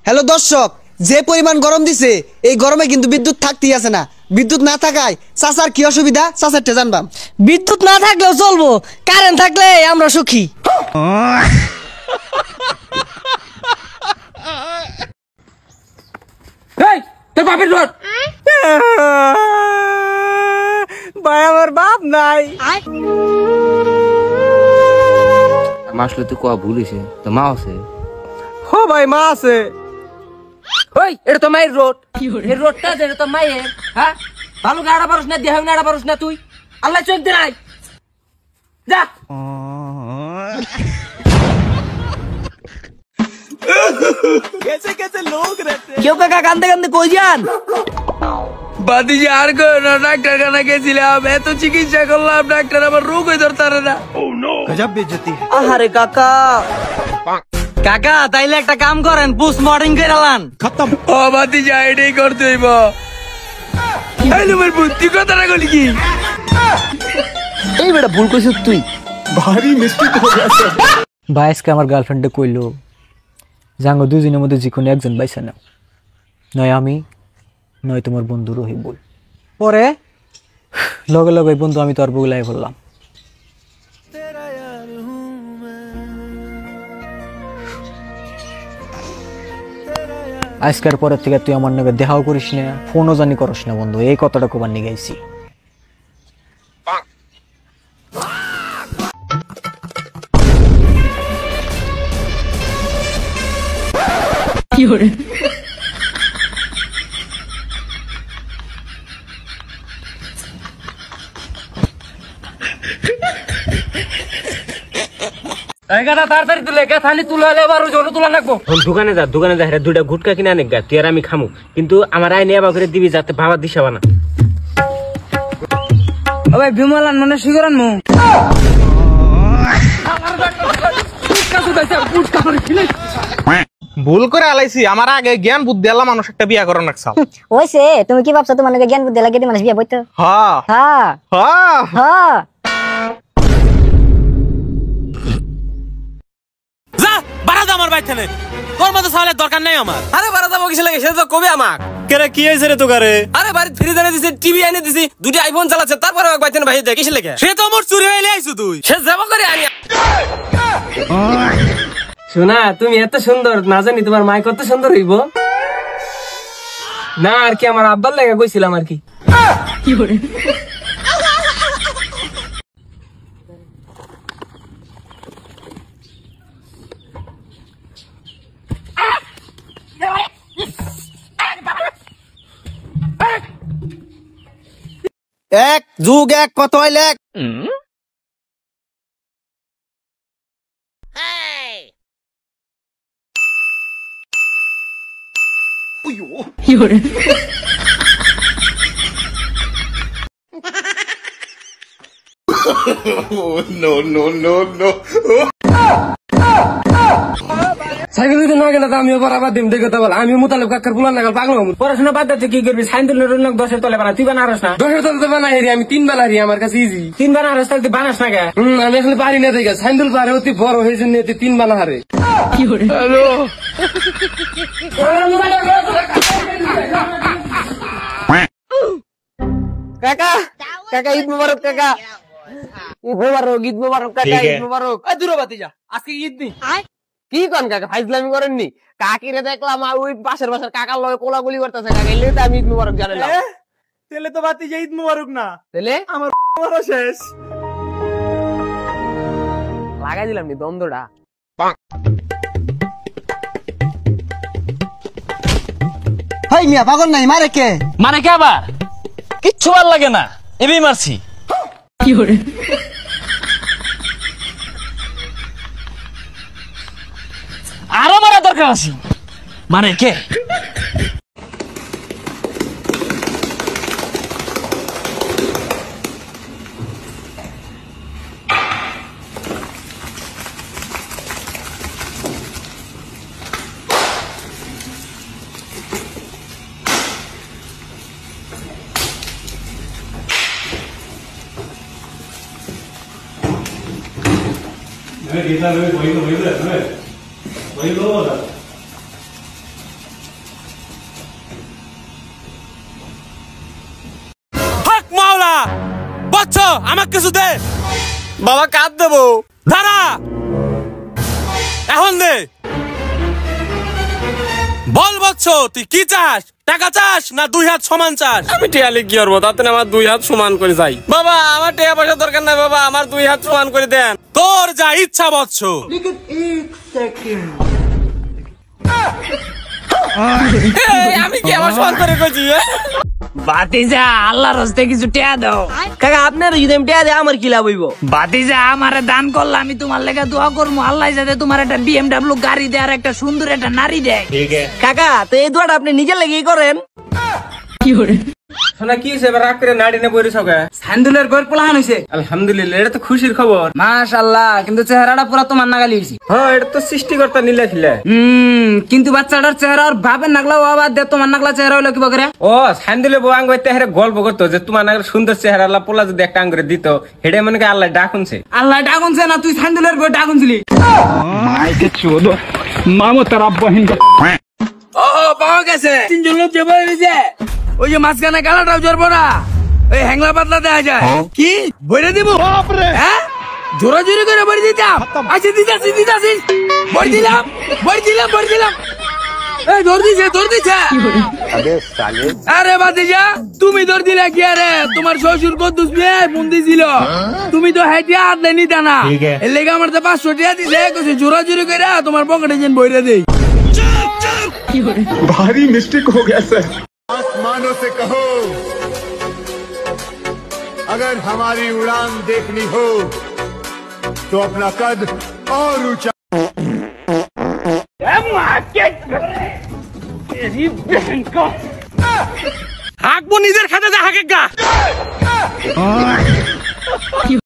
Hello দর্শক, যে পরিমাণ গরম দিছে এই গরমে কিন্তু বিদ্যুৎ থাকতেই আছে না। বিদ্যুৎ না থাকায় চাচার কি অসুবিধা চাচারটা জানবাম। বিদ্যুৎ না থাকলেও চলবো, কারেন্ট থাকলে আমরা সুখী। ভাই আমার বাপ নাই। আসলে তুই কোয়া ভুল হয়েছে, তো মা আছে। ও ভাই মা আছে। ওই এটা তো মায়ের রোড, এই রোডটা যেটা তো মায়ের। হ্যাঁ, ভালো গাড়া পারস না, দেহ নাড়া পারস না তুই। আল্লাহ চলতে নাই যা। কেউ কাকা কান্দে কান্দে কই যান? বাতিজি আর কই না, ডাক্তার খানা গেছিলাম, এত চিকিৎসা করলাম, ডাক্তার আমার রোগ হয়ে ধরতারে না। গজব বেইজ্জতি। আহারে কাকা। কাকা তাইলে একটা কাম করেন, পোস্ট মর্নিং করে লান। খতম। ও বাতিজি এটাই করতে হইব। এই লোমের বুদ্ধি কথাটা কইলি কি? এই বেটা ভুল কইছিস তুই। ভারী মিস্টেক হয়ে গেছে। ভাই আজকে আমার গার্লফ্রেন্ডে কইলো জাঙ্গ দুজনের মধ্যে যে কোনো একজন বাইসা নাও, নয় আমি নয় তোমার বন্ধু রহিবুল। পরে লগে লগে বন্ধু আমি তোর বগুলাই বললাম। আজকের পরের থেকে তুই আমার নাকি দেখাও করিস না, ফোনও জানি করিস না বন্ধু, এই কথাটা কবার নিয়ে গেছি। তাড়াতাড়ি তুলে থানি তুলে তুলা রাখবো। দোকানে যা, দোকানে যা, দুইটা গুটকা কিনে আনে গা, তুই আর আমি খামু, কিন্তু আমার আয় নিয়ে করে দিবি যাতে বাবা দিশাবা না। ওই বিমলান মনে শিগরান মু ভুল করে আলাইছি, আমার আগে জ্ঞান বুদ্ধি আল্লাহ মানুষ একটা বিয়া করার নাকছাল। ওইছে তুমি কি ভাবছো তোমার জ্ঞান বুদ্ধি লাগিয়ে দিয়ে মানুষ বিয়া বইতো? হ্যাঁ হ্যাঁ হ্যাঁ হ্যাঁ। যা বাড়া যা আমার বাইক থেকে, তোর মতো সালের দরকার নাই আমার। আরে বাড়া যাবো কিছু লাগে, সেটা তো কবে আমার কেরে কি হয়েছে রে তোকারে? আরে বাড়ি ফ্রি জানে দিছি, টিভি এনে দিছি, দুটি আইফোন চালাচ্ছে, তারপরে বাইতে ভাই দেয় কিসে লেগে? সে তো মোর চুরি হইলে আইছো তুই, সে যাব করে আনি। শোনা তুমি এত সুন্দর, না জানি তোমার মাই কত সুন্দর হইব না। আর কি আমার আব্বার লেগে কইছিলাম আর কি। এক যুগ এক কত হইলে এক। সাইকেল যদি না গেলে আমিও বরাবর দিম দেখে তো বল। আমি মুতালেব কাকার বুলান নাগাল পাগল হবো। পড়াশোনা বাদ দিতে কি করবি? সাইকেল 10-এর তলে বানা, তুই বানাস না? 10-এর তলে তো বানাই রে, আমি 3 বেলা হারি, আমার কাছে ইজি। 3 বানা হারে তুই বানাস না কে? আমি আসলে পারি না দেখে, সাইকেল পারে অতি বড় হয়ে জন্য 3 বানা হারে। হ্যালো কাকা কাকা ঈদ মুবারক কাকা। ঈদ মুবারক, ঈদ মুবারক কাকা, ঈদ মুবারক। এই দূর বাতি যা, আজকে ঈদ নি। কি কোন কাকা ফাইজলামি করেননি? কাকিরে দেখলাম ওই পাশের বাসার কাকার লগে কোলাগুলি করতেছে কাকা, এলে তো আমি ঈদ মুবারক জানালাম। তেলে তো বাতি যে ঈদ মুবারক না, তাহলে আমার শেষ লাগাই দিলাম নি দ্বন্দ্বটা। হাই মিয়া পাগল নাই, মারে কে? মানে কে আবার? কিচ্ছু ভাল লাগে না, এমনি মারছি। আরো মারা দরকার আছে। মানে কে? আমাকে কিছু দে। বাবা কাঁদ দেবো। দাঁড়া, এখন দে। বল বচ্চ, তুই কি চাস? টাকা চাস না 2 হাত সমান চাস? আমি টিয়ালে কি করবো, তাতে আমার 2 হাত সমান করে যাই। বাবা আমার টাকা পয়সা দরকার নাই বাবা, আমার 2 হাত সমান করে দেন। তোর যা ইচ্ছা বচ্চ। আমি কি আমার সমান করে কইছি? বাতিজা আল্লাহর হস্তে কিছু টিয়া দাও। কাকা আপনার যদি আমি টাকা দেয় আমার কি লাভ হইব? বাতিজা আমারে দান করলে আমি তোমার লেগে দোয়া করবো, আল্লাহ যাতে তোমার একটা BMW গাড়ি দেয় আর একটা সুন্দর একটা নারী দেয়। কাকা তো এই দোয়াটা আপনি নিজের লেগেই করেন। শোনা কি হয়েছে, এবার রাগ করে নাড়ি না বইরে সবে সান্দুলের বইয়ের পোলাহান হয়েছে। আলহামদুলিল্লাহ, এটা তো খুশির খবর। মাশাআল্লাহ, কিন্তু চেহারাটা পুরা তোমার নাগালি হয়েছে। হ্যাঁ, এটা তো সৃষ্টিকর্তা নীলা ছিল। কিন্তু বাচ্চাটার চেহারা আর ভাবের নাগলা ও আবার দিয়ে তোমার নাগলা চেহারা হইলো কি বকরে? ও সান্দুলে বউ আঙ্গুতে হেরে গল্প করতো যে তোমার নাগের সুন্দর চেহারা আল্লাহ পোলা যদি একটা আঙ্গুরে দিত, হেডে মনে করে আল্লাহ ডাকুনছে। আল্লাহ ডাকুনছে না, তুই সান্দুলের বই ডাকুনছিলি। ও পাওয়া গেছে, 3 জন লোক জবাই হয়েছে। ওই যে মাঝখানে গালাটাও জড়বো না, ওই হ্যাংলা পাতলা দেখা যায়। কি বইরে দিব? হ্যাঁ, জোরা জোরে করে বইরে দিতাম। আচ্ছা দিতাছি বই দিলাম। এই ধর দিছে। আরে বাতিজা, তুমি ধর দিলে কি? আরে তোমার শ্বশুর কদ্দুস মেয়ে ফোন দিছিল, তুমি তো হেঁটে হাত দেয় নিতা না। এর লেগে আমার তো 500 টাকা দিছে, কইছে জোরা জোরে করে তোমার পকেটে যেন বইরে দেই। भारी मिस्टेक हो गया सर। आसमानों से कहो, अगर हमारी उड़ान देखनी हो तो अपना कद और ऊंचा। হাঁকবো নিজের খাতে, হাঁকে গা।